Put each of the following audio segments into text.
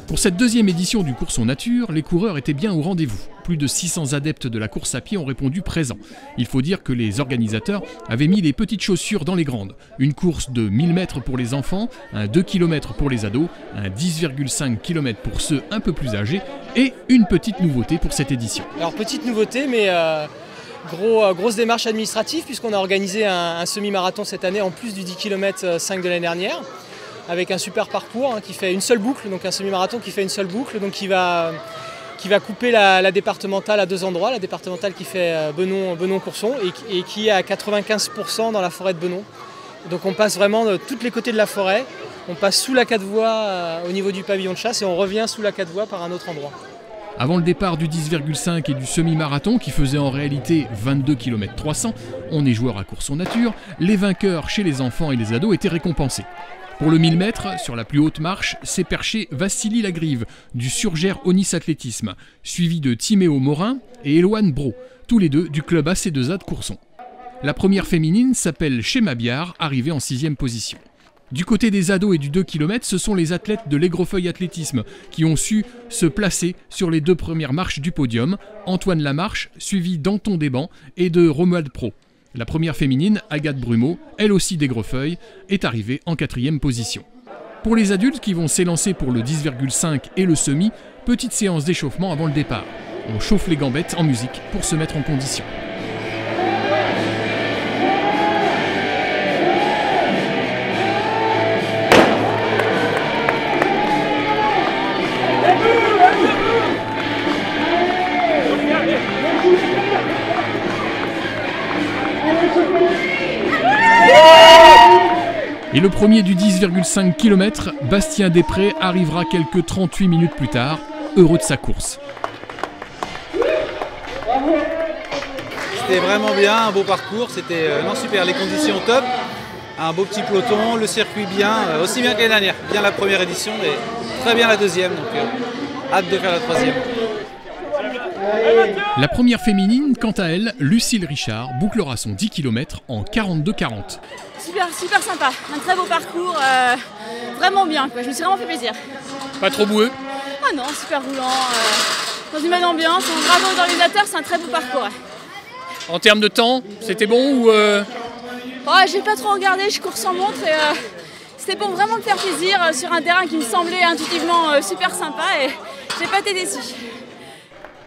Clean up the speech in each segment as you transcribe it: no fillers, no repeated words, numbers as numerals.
Pour cette deuxième édition du Courson Nature, les coureurs étaient bien au rendez-vous. Plus de 600 adeptes de la course à pied ont répondu présents. Il faut dire que les organisateurs avaient mis les petites chaussures dans les grandes. Une course de 1000 mètres pour les enfants, un 2 km pour les ados, un 10,5 km pour ceux un peu plus âgés et une petite nouveauté pour cette édition. Alors petite nouveauté, mais grosse démarche administrative puisqu'on a organisé un semi-marathon cette année en plus du 10 km 5 de l'année dernière, avec un super parcours qui fait une seule boucle, donc un semi-marathon qui fait une seule boucle, donc qui va couper la départementale à deux endroits, la départementale qui fait Benon-Courson et qui est à 95% dans la forêt de Benon. Donc on passe vraiment de tous les côtés de la forêt, on passe sous la 4 voies au niveau du pavillon de chasse et on revient sous la 4 voies par un autre endroit. Avant le départ du 10,5 et du semi-marathon qui faisait en réalité 22 km 300, on est joueur à Courson Nature, les vainqueurs chez les enfants et les ados étaient récompensés. Pour le 1000 mètres, sur la plus haute marche, s'est perché Vassili Lagrive du Surgère Onis Athlétisme, suivi de Timéo Morin et Eloane Bro, tous les deux du club AC2A de Courson. La première féminine s'appelle Shema Biar, arrivée en 6e position. Du côté des ados et du 2 km, ce sont les athlètes de l'Aigrefeuille Athlétisme qui ont su se placer sur les deux premières marches du podium. Antoine Lamarche, suivi d'Anton Desbancs et de Romuald Pro. La première féminine, Agathe Brumeau, elle aussi d'Aigrefeuille, est arrivée en 4e position. Pour les adultes qui vont s'élancer pour le 10,5 et le semi, petite séance d'échauffement avant le départ. On chauffe les gambettes en musique pour se mettre en condition. Et le premier du 10,5 km, Bastien Després, arrivera quelques 38 minutes plus tard, heureux de sa course. C'était vraiment bien, un beau parcours, c'était super, les conditions top, un beau petit peloton, le circuit bien, aussi bien que l'année dernière, bien la première édition et très bien la deuxième, donc hâte de faire la troisième. La première féminine, quant à elle, Lucille Richard, bouclera son 10 km en 42,40. Super sympa, un très beau parcours, vraiment bien, quoi. Je me suis vraiment fait plaisir. Pas trop boueux? Ah non, super roulant, dans une bonne ambiance, bravo aux organisateurs, c'est un très beau parcours. En termes de temps, c'était bon ou J'ai pas trop regardé, je cours sans montre et c'était pour vraiment me faire plaisir sur un terrain qui me semblait intuitivement super sympa et j'ai pas été déçue.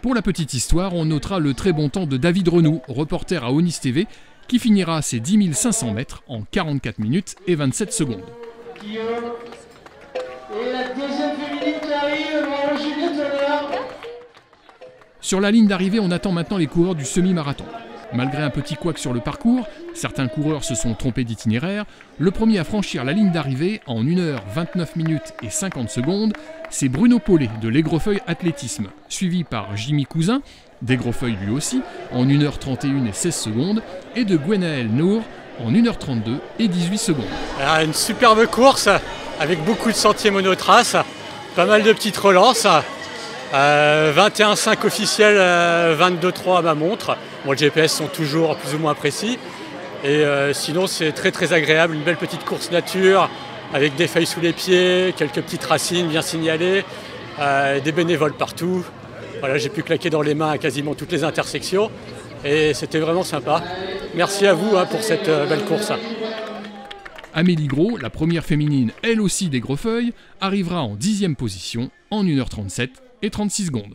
Pour la petite histoire, on notera le très bon temps de David Renou, reporter à Onis TV, qui finira ses 10 500 mètres en 44 minutes et 27 secondes. Et la deuxième féminine qui arrive, Juliette Honneur. Sur la ligne d'arrivée, on attend maintenant les coureurs du semi-marathon. Malgré un petit couac sur le parcours, certains coureurs se sont trompés d'itinéraire. Le premier à franchir la ligne d'arrivée en 1h29 minutes et 50 secondes, c'est Bruno Paulet de l'Aigrefeuille Athlétisme, suivi par Jimmy Cousin, d'Aigrefeuille lui aussi, en 1h31 et 16 secondes, et de Gwenaël Nour en 1h32 et 18 secondes. Une superbe course avec beaucoup de sentiers monotraces, pas mal de petites relances. 21,5 officiel, 22,3 à ma montre. Bon, les GPS sont toujours plus ou moins précis. Et sinon, c'est très agréable. Une belle petite course nature avec des feuilles sous les pieds, quelques petites racines bien signalées, des bénévoles partout. Voilà, j'ai pu claquer dans les mains à quasiment toutes les intersections. Et c'était vraiment sympa. Merci à vous pour cette belle course. Amélie Gros, la première féminine, elle aussi d'Aigrefeuille, arrivera en 10e position en 1h37 et 36 secondes.